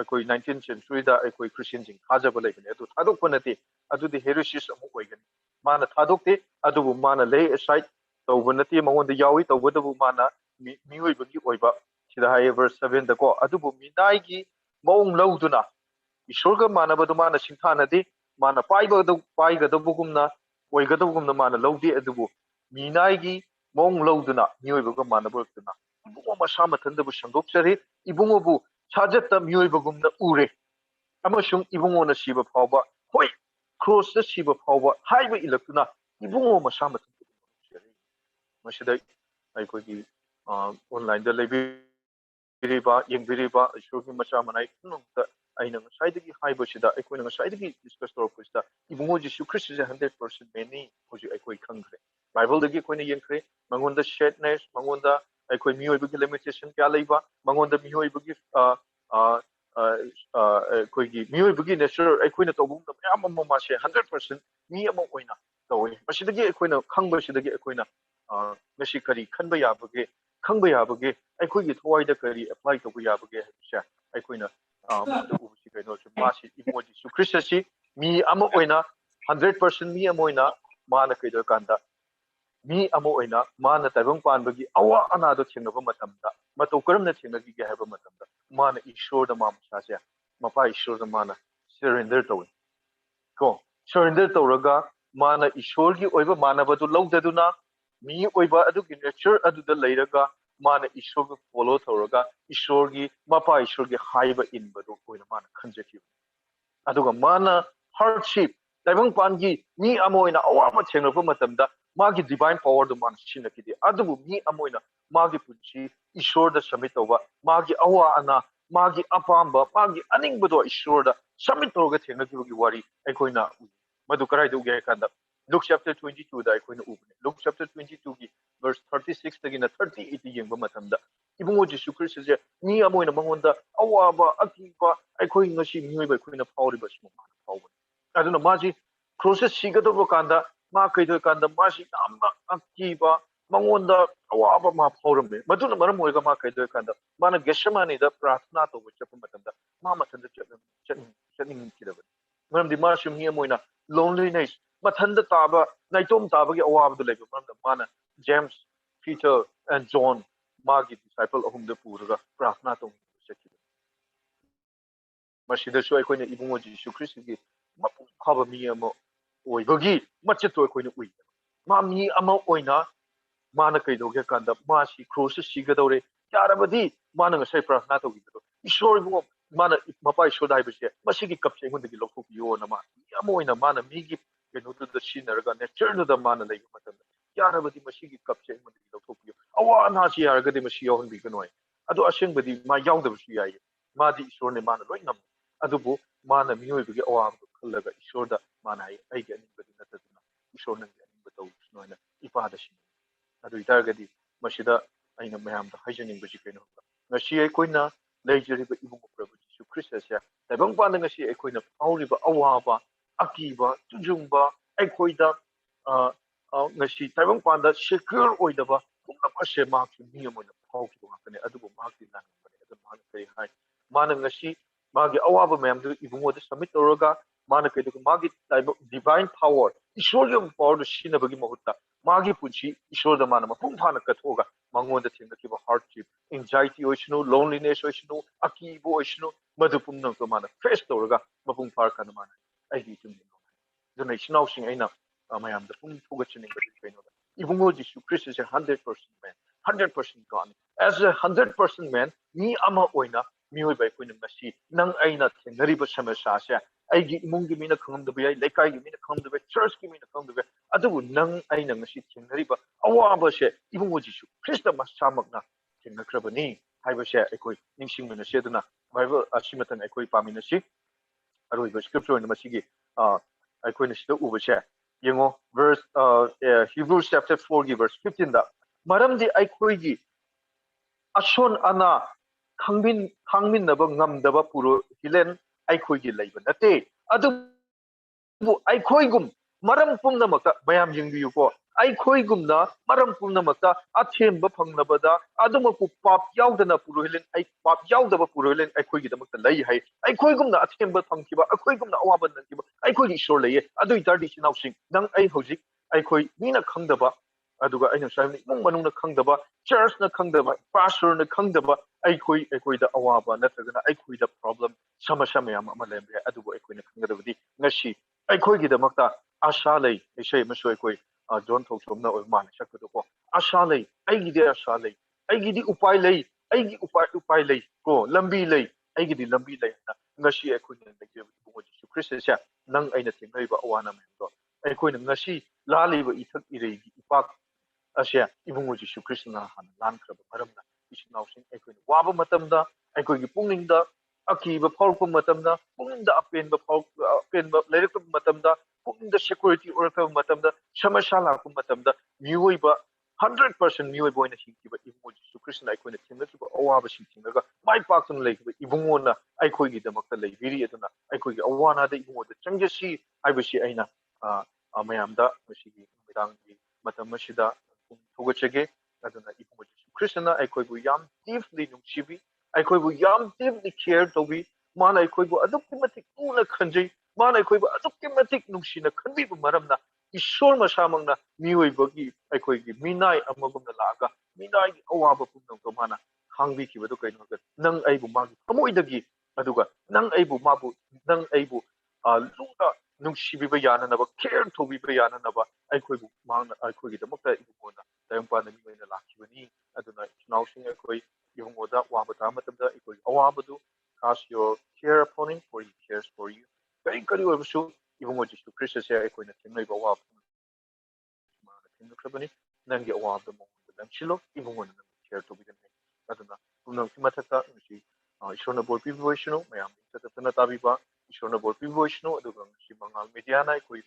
koi 19th century da koi Christian jing khajaba leibane adu thadok panate adu de heresis amu oigani mana thadokte adu mana lay aside tawba nati mangonda yawi tawbadabu mana miyoibagi oiba sida haye verse 7 da ko adubu minai gi maung lauduna ishorga manabadu mana singthanadi mana paigadabu oigadabugumna mana laudi adubu minai gi maung lauduna miyoibaga manaburtuna ibungo masa mathandabu sangdokjari ibungo bu sajatta miyoibagumna ure amashung ibungo na siba phawba hoi cross da siba phawba haiba ilaktuna ibungo masa mathandabu masida aikogi online da leibiriba yengbiriba ishorgi macha manai kunumta aina ngasai haibasida aikoina ngasai discuss torpusida ibungo Jesu Christ is 100% many hoji aikoi khangre bible dagi koina yengkhre mangonda sadness mangonda aikoi miyoibagi limitation kya leiba mangonda miyoibagi koigi miyoibagi nature aikoina tobumna yam mama se 100% mi ama oina tawi masidagi aikoina khangbasidagi aikoina ngasi kari khanba yabage khangba yabage aikoigi thwaida kari apply tawba yabage habisha aikoina madu ubusi kaino su masi ibungo Jesu Christ si mi ama oina 100% mi ama oina mana kaido kanda mi ama oina mana taibang panbagi awa anado thengnaba matamda matau karamna thengnagi ge haba matamda mana ishor da ma masase mapa ishor da mana surrender tawi ko surrender tawraga mana ishor gi oiba manabadu laudaduna mi oiba adugi nature aduda leiraga mana ishor gi follow tawraga ishor gi mapa ishor gi haiba inbadu oina mana khanjaki aduga mana hardship taibang pangi mi amoina awama thengrapa matamda magi divine power do man sinakidi adubu mi amoina magi punchi ishor da submit tawba magi awa ana magi apamba magi aningbado ishor da submit tawga thengnaki wari aikoina madu karai do ge kanda Luke chapter 22 da aikoina ubne Luke chapter 22 gi verse 36 tagina 38 yengba matamda ibungo Jesu Christ je mi amoina mangonda awaba akiba aikoi ngasi miyoiba aikoina phawriba smu mana phawba aduna maji process sigado kanda ma kaido kanda maji namna akiba mangonda awaba ma phawrambe maduna maram oiga ma kaido kanda mana geshamani da prarthna to chapa matamda ma matanda chaning kidaba maram di ma shum hi amoina loneliness mathanda taba naitom taba gi awaba do leba maram da mana James Peter and John magi disciple ahum da puraga prarthna to chaki masida so aikoina ibungo Jesu Christ gi mapung phaba mi ama oibagi machet to aikoina ui ma mi ama oina mana kai doge kanda ma si cross si ga dore yarabadi mana ngasai prasna to gi do ishor bu mana mapa ishor dai bese masigi kapse ngun de lokho yo na ma yamoina mana migi kenu to the sinner ga nature to the mana lai matan yarabadi masigi kapse ngun de lokho yo awa na si yarga de masi yo hon bi kanoi ado aseng badi ma yaw da su yayi ma di ishor ne mana loi nam adubu mana miyoy bi awa khallaga ishor da mana ai ga ni badi nataduna ishor nan ga ni bataw noina ipa da shi adu itargadi masida aina mayam da hajning bi keno ngasi ai koina leijeriba ibung prabhu jisu krista sia tabang pa na ngasi ai koina auriba awaba akiba tujungba ai koida ngasi tabang pa da secure oidaba kumna ase ma ki ni mo na phau ki ba kane adu ma ki na kane adu ma kai hai mana ngasi magi awaba mayam du ibungo da submit toroga mana kai du magi divine power ishorium power du shina bagi mahutta magi punchi ishor da mana mapung phana kathoga mangon da thingna ki ba hardship anxiety oishnu loneliness oishnu akibo oishnu madupum nang to mana face toroga mapung phar kana mana ai gi tum no dun ai sing aina mayam da pung phuga chining bagi kaino da ibungo jisu christ is a 100% man 100% God as a 100% man ni ama oina mioi bai koina ngasi nang aina thenariba samasya se aigi imunggi mina khangdaba yai lekai gi mina khangdaba church gi mina khangdaba adu nang aina ngasi thenariba awaba se ibungo jisu krista masamakna thennakrabani haiba se aikoi ningsing mina se duna bible asimatan aikoi pamina si aroi ba scripture oina masigi aikoi na sida uba se yengo verse Hebrews chapter 4 gi verse 15 da maramdi aikoi gi ashon ana khangmin naba ngamdaba puro hilen aikhoi gi leiba nate adu bu aikhoi gum maram pumna maka mayam jingbiyu ko aikhoi gumna maram pumna maka athemba phangnabada aduma ku pap yaudana puro hilen ai pap yaudaba puro hilen aikhoi gi damakta lei hai aikhoi gumna athemba phangkiba aikhoi gumna awaban nankiba aikhoi gi ishor leiye adu itardi sinausing nang ai hojik aikhoi mina khangdaba aduga aina saimni mung manungna khangdaba church na khangdaba pastor na khangdaba ꯑꯩꯈꯣꯏꯗ ꯑꯋꯥꯕ ꯅꯠꯇ꯭ꯔꯒꯅ ꯑꯩꯈꯣꯏꯗ problem ꯁꯃꯁ꯭ꯌꯥ ꯃꯌꯥꯝ ꯑꯃ ꯂꯩꯔꯝꯕ ꯌꯥꯏ ꯑꯗꯨꯕꯨ ꯑꯩꯈꯣꯏꯅ ꯈꯪꯒꯗꯕꯗꯤ ꯉꯁꯤ ꯑꯩꯈꯣꯏꯒꯤꯗꯃꯛꯇ ꯑꯥꯁꯥ ꯂꯩ ꯏꯁꯩ ꯑꯃꯁꯨ ꯑꯩꯈꯣꯏ ꯖꯣꯟ ꯊꯧꯆꯣꯝꯅ ꯑꯣꯏꯕ ꯃꯥꯜꯂꯦ ꯁꯛꯄꯗꯣꯀꯣ ꯑꯥꯁꯥ ꯂꯩ ꯑꯩꯒꯤꯗꯤ ꯑꯥꯁꯥ ꯂꯩ ꯑꯩꯒꯤꯗꯤ ꯎꯄꯥꯏ ꯂꯩ ꯑꯩꯒꯤ ꯎꯄꯥꯏ ꯂꯩ ꯀꯣ ꯂꯝꯕꯤ ꯂꯩ ꯑꯩꯒꯤꯗꯤ ꯂꯝꯕꯤ ꯂꯩ ꯍꯥꯏꯅ ꯉꯁꯤ ꯑꯩꯈꯣꯏꯅ ꯂꯩꯖꯕ ꯏꯕꯨꯡꯉꯣ ꯖꯤꯁꯨ ꯈ꯭ꯔꯤꯁꯇꯁꯦ ꯅꯪ ꯑꯩꯅ ꯊꯦꯡꯅꯔꯤꯕ ꯑꯋꯥ ꯃꯌꯥꯝꯗꯣ ꯑꯩꯈꯣꯏꯅ ꯉꯁꯤ ꯂꯥꯜꯂꯤꯕ ꯏꯊꯛ ꯏꯔꯩꯒꯤ ꯏꯄꯥꯛ ꯑꯁꯦ ꯏꯕꯨꯡꯉꯣ ꯖꯤꯁꯨ ꯈ꯭ꯔꯤꯁꯇꯅ ꯍꯥꯟꯅ ꯂꯥꯟꯈ꯭ꯔꯕ ꯃꯔꯝꯅ ꯏꯆꯤꯟ ꯏꯅꯥꯎꯁꯤꯡ ꯑꯩꯈꯣꯏꯅ ꯋꯥꯕ ꯃꯇꯝꯗ ꯑꯩꯈꯣꯏꯒꯤ ꯄꯨꯛꯅꯤꯡꯗ ꯑꯀꯤꯕ ꯐꯥꯎꯔꯛꯄ ꯃꯇꯝꯗ ꯄꯨꯛꯅꯤꯡꯗ ꯑꯄꯦꯟꯕ ꯂꯩꯔꯛꯄ ꯃꯇꯝꯗ ꯄꯨꯛꯅꯤꯡꯗ ꯁꯦꯀ꯭ꯌꯨꯔꯤꯇꯤ ꯑꯣꯏꯔꯛꯇꯕ ꯃꯇꯝꯗ ꯁꯃꯁ꯭ꯌꯥ ꯂꯥꯛꯄ ꯃꯇꯝꯗ ꯃꯤꯑꯣꯏꯕ 100% ꯃꯤꯑꯣꯏꯕ ꯑꯣꯏꯅ ꯍꯤꯡꯈꯤꯕ ꯏꯕꯨꯡꯉꯣ ꯖꯤꯁꯨ ꯈ꯭ꯔꯤꯁꯇꯅ ꯑꯩꯈꯣꯏꯅ ꯊꯦꯡꯅꯈꯤꯕ ꯑꯋꯥꯕꯁꯤꯡ ꯊꯦꯡꯅꯔꯒ ꯃꯥꯏ ꯄꯥꯛꯇꯨꯅ ꯂꯩꯈꯤꯕ ꯏꯕꯨꯡꯉꯣꯅ ꯑꯩꯈꯣꯏꯒꯤꯗꯃꯛꯇ ꯂꯩꯕꯤꯔꯤ ꯑꯗꯨꯅ ꯑꯩꯈꯣꯏꯒꯤ ꯑꯋꯥ ꯑꯅꯥꯗ ꯏꯕꯨꯡꯉꯣꯗ ꯆꯪꯖꯁꯤ ꯍꯥꯏꯕꯁꯤ ꯑꯩꯅ ꯃꯌꯥꯝꯗ ꯉꯁꯤꯒꯤ ꯅꯨꯃꯤꯗꯥꯡꯒꯤ ꯃꯇꯝ ꯑꯁꯤꯗ ꯊꯧꯒꯠꯆꯒꯦ ꯑꯗꯨꯅ ꯏꯕꯨꯡꯉꯣ ꯖꯤꯁꯨ ꯈ꯭ꯔꯤꯁꯇꯅ ꯑꯩꯈꯣꯏꯕꯨ ꯌꯥꯝ ꯗꯤꯞꯂꯤ ꯅꯨꯡꯁꯤꯕꯤ ꯑꯩꯈꯣꯏꯕꯨ ꯌꯥꯝ ꯗꯤꯞꯂꯤ ꯀꯦꯌꯔ ꯇꯧꯕꯤ ꯃꯥꯅ ꯑꯩꯈꯣꯏꯕꯨ ꯑꯗꯨꯛꯀꯤ ꯃꯇꯤꯛ ꯂꯨꯅ ꯈꯟꯖꯩ ꯃꯥꯅ ꯑꯩꯈꯣꯏꯕꯨ ꯑꯗꯨꯛꯀꯤ ꯃꯇꯤꯛ ꯅꯨꯡꯁꯤꯅ ꯈꯟꯕꯤꯕ ꯃꯔꯝꯅ ꯏꯁꯣꯔ ꯃꯁꯥꯃꯛꯅ ꯃꯤꯑꯣꯏꯕꯒꯤ ꯑꯩꯈꯣꯏꯒꯤ ꯃꯤꯅꯥꯏ ꯑꯃꯒꯨꯝꯅ ꯂꯥꯛꯑꯒ ꯃꯤꯅꯥꯏꯒꯤ ꯑꯋꯥꯕ ꯄꯨꯝꯅꯃꯛꯇꯣ ꯃꯥꯅ ꯈꯥꯡꯕꯤꯈꯤꯕꯗꯨ ꯀꯩꯅꯣ ꯍꯥꯏꯔꯒ ꯅꯪ ꯑꯩꯕꯨ ꯃꯥꯒꯤ ꯊꯃꯣꯏꯗꯒꯤ ꯑꯗꯨꯒ ꯅꯪ ꯑꯩꯕꯨ ꯂꯨꯅ ꯅꯨꯡꯁꯤꯕꯤꯕ ꯌꯥꯅꯅꯕ ꯀꯦꯌꯔ ꯇꯧꯕꯤꯕ ꯌꯥꯅꯅꯕ ꯑꯩꯈꯣꯏꯕꯨ ꯃꯥꯅ ꯑꯩꯈꯣꯏꯒꯤꯗꯃꯛꯇ ꯏꯕꯨꯡꯉꯣꯅ ꯇꯥꯏꯕꯪꯄꯥꯟꯗ ꯃꯤ ꯑꯣꯏꯅ ꯂꯥꯛꯈꯤꯕꯅꯤ ꯑꯗꯨꯅ ꯏꯆꯤꯟꯅꯥꯎꯁꯤꯡ ꯑꯩꯈꯣꯏ ꯏꯕꯨꯡꯉꯣꯗ ꯋꯥꯕ ꯇꯥꯕ ꯃꯇꯝꯗ ꯑꯩꯈꯣꯏꯒꯤ ꯑꯋꯥꯕꯗꯨ cast your care upon him for he cares for you kari ꯑꯣꯏꯕꯁꯨ ꯏꯕꯨꯡꯉꯣ ꯖꯤꯁꯨ ꯈ꯭ꯔꯤꯁꯇꯁꯦ ꯑꯩꯈꯣꯏꯅ ꯊꯦꯡꯅꯔꯤꯕ ꯑꯋꯥꯕ ꯃꯥꯅ ꯊꯦꯡꯅꯈ꯭ꯔꯕꯅꯤ ꯅꯪꯒꯤ ꯑꯋꯥꯕꯗ ꯃꯉꯣꯟꯗ ꯂꯪꯁꯤꯜꯂꯣ ꯏꯕꯨꯡꯉꯣꯅ ꯅꯪꯕꯨ ꯀꯦꯌꯔ ꯇꯧꯕꯤꯒꯅꯤ ꯑꯗꯨꯅ ꯄꯨꯝꯅꯃꯛꯀꯤ ꯃꯊꯛꯇ ꯉꯁꯤ ꯏꯁꯣꯔꯅ ꯕꯣꯔ ꯄꯤꯕꯤꯕ ꯑꯣꯏꯁꯅꯨ ꯃꯌꯥꯝ ꯆꯠꯇꯅ ꯇꯥꯕꯤꯕ ꯏꯁꯣꯔꯅ ꯕꯣꯔ ꯄꯤꯕꯤꯕ ꯑꯣꯏꯁꯅꯨ ꯑꯗꯨꯒ ꯉꯁꯤ ꯃꯉꯥꯜ ꯃꯦꯗꯤꯌꯥꯅ ꯑꯩꯈꯣꯏ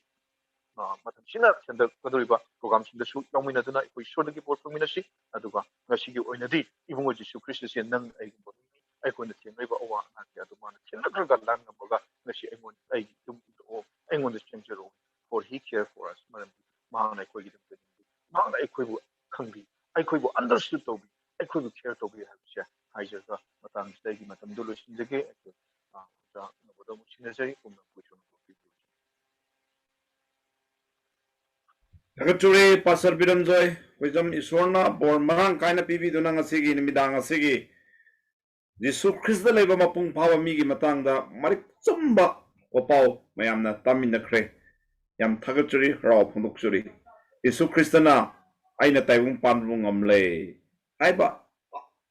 ꯃꯇꯝꯁꯤꯅ ꯁꯟꯗꯣꯛꯀꯗꯧꯔꯤꯕ ꯄ꯭ꯔꯣꯒ꯭ꯔꯥꯝꯁꯤꯡꯗꯁꯨ ꯌꯥꯎꯃꯤꯟꯅꯗꯨꯅ ꯑꯩꯈꯣꯏ ꯏꯁꯣꯔꯗꯒꯤ ꯕꯣꯔ ꯐꯪꯃꯤꯟꯅꯁꯤ ꯑꯗꯨꯒ ꯉꯁꯤꯒꯤ ꯑꯣꯏꯅꯗꯤ ꯏꯕꯨꯡꯉꯣ ꯖꯤꯁꯨ ꯈ꯭ꯔꯤꯁꯇꯁꯦ ꯅꯪ ꯑꯩꯒꯨꯝꯕ ꯃꯤꯅꯤ ꯑꯩꯈꯣꯏꯅ ꯊꯦꯡꯅꯔꯤꯕ ꯑꯋꯥ ꯑꯅꯥ ꯀꯌꯥ ꯑꯗꯨ ꯃꯥꯅ ꯊꯦꯡꯅꯈ꯭ꯔꯒ ꯂꯥꯟ ꯉꯝꯃꯒ ꯉꯁꯤ ꯑꯩꯒꯤ ꯇꯨꯡ ꯏꯜꯂꯛꯑꯣ ꯑꯩꯉꯣꯟꯗ ꯆꯦꯟꯖꯔꯛꯑꯣ for he care for us ꯃꯔꯝꯗꯤ ꯃꯍꯥꯛꯅ ꯑꯩꯈꯣꯏꯒꯤꯗꯃꯛꯇ ꯃꯍꯥꯛꯅ ꯑꯩꯈꯣꯏꯕꯨ ꯈꯪꯕꯤ ꯑꯩꯈꯣꯏꯕꯨ ꯑꯟꯗꯔꯁꯇꯨꯠ ꯇꯧꯕꯤ ꯑꯩꯈꯣꯏꯕꯨ ꯀꯦꯌꯔ ꯇꯧꯕꯤ ꯍꯥꯏꯕꯁꯦ ꯍꯥꯏꯖꯔꯒ ꯃꯇꯥꯡꯁꯤꯗ ꯑꯩꯒꯤ ꯃꯇꯝꯗꯨ ꯂꯣꯏꯁꯤꯟꯖꯒꯦ ꯑꯩꯈꯣꯏ ꯑꯣꯖꯥ ꯎꯅꯕꯗ ꯑꯃꯨꯛ ꯁꯤꯟꯅꯖꯔꯤ ꯄꯨꯝꯅꯃꯛꯄꯨ ꯏꯁꯣꯔꯅ ꯊꯥꯒꯠꯆꯔꯤ ꯄꯥꯁꯇꯔ ꯕꯤꯔꯟꯖꯣꯏ ꯀꯣꯏꯖꯝ ꯏꯁꯣꯔꯅ ꯕꯣꯔ ꯃꯔꯥꯡ ꯀꯥꯏꯅ ꯄꯤꯕꯤꯗꯨꯅ ꯉꯁꯤꯒꯤ ꯅꯨꯃꯤꯗꯥꯡ ꯑꯁꯤꯒꯤ ꯖꯤꯁꯨ ꯈ꯭ꯔꯤꯁꯇ ꯂꯩꯕ ꯃꯄꯨꯡ ꯐꯥꯕ ꯃꯤꯒꯤ ꯃꯇꯥꯡꯗ ꯃꯔꯤꯛ ꯆꯨꯝꯕ ꯋꯥꯄꯥꯎ ꯃꯌꯥꯝꯅ ꯇꯥꯃꯤꯟꯅꯈ꯭ꯔꯦ ꯌꯥꯝ ꯊꯥꯒꯠꯆꯔꯤ ꯍꯔꯥꯎ ꯐꯣꯡꯗꯣꯛꯆꯔꯤ ꯖꯤꯁꯨ ꯈ꯭ꯔꯤꯁꯇꯅ aina taibung panbu ngamle haiba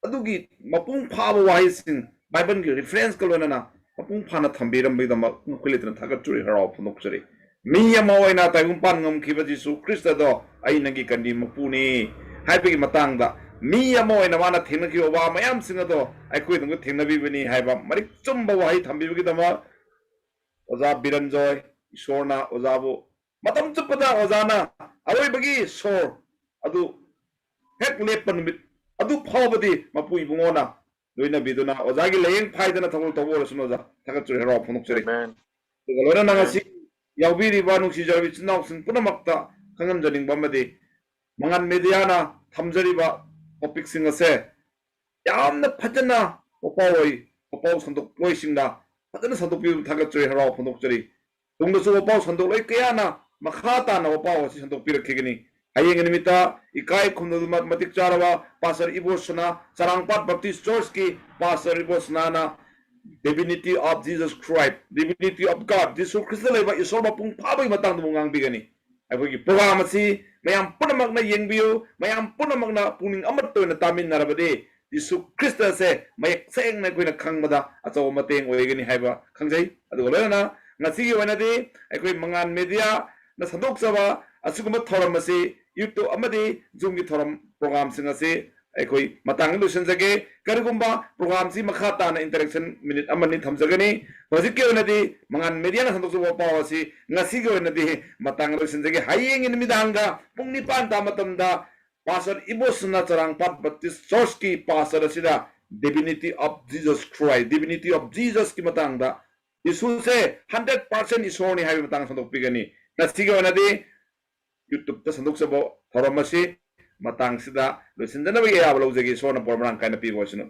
adugi mapung phaba wahising bible gi reference kalona na mapung phana thambiram bidama khulitna thagat churi harau phunok churi mi ama oina taibung pan ngam khiba jisu krista do aina gi kandi mapuni haibi matang da mi ama oina mana thengna ki oba mayam singa do ai koi dung thengna bi bani haiba marik chumba wahi thambi gi dama oza biranjoy ishorna ozabu matam chupada ozana aroi bagi sor adu hek lepan mit adu phawbadi mapu ibungona loina biduna ozagi layeng phaidana thawul tawor suno za thagat churi hero phunuk churi Amen. galona nanga Amen. si yaubiri ba nungsi jarbi chinaw sin punamakta khangam janing bamadi mangan mediana thamjari ba topic sing ase yamna phajana opawoi opaw sandok loi singna phajana sandok bi thagat churi hero phunuk churi tungda su opaw sandok loi kayana makhata na opaw si sandok bi rakhigani ayeng nimita ikai khundu matik charawa pastor ibosna sarangpat baptist church ki pastor ibosna na divinity of Jesus Christ divinity of God Jesus Christ leba isor mapung phabai matang du ngang bigani ai program asi mayam punamak na yengbiu mayam punamak na puning amat to na tamin narabade Jesus Christ se mayak seng na kuina khangmada achaw mateng oigani haiba khangjai adu lena ngasi gi wanadi ai mangan media na sandok saba asuguma thoram asi YouTube amadi Zoom gi thoram program sing ase ai matang lusen jage kargumba program si makhata na interaction minute amani thamjagani hojik ke onadi mangan media na sandok so paw asi ngasi ge onadi matang lusen jage hayeng in midanga pungni pan ta matamda pastor ibosna charang pat baptist church ki pastor asida divinity of Jesus Christ divinity of Jesus ki matangda isu se 100% isoni hai matang sandok pigani ngasi ge onadi YouTube ta sandok sabo thoramasi matang sida losinjana ba ya balojagi sona pormang kaina pi wasino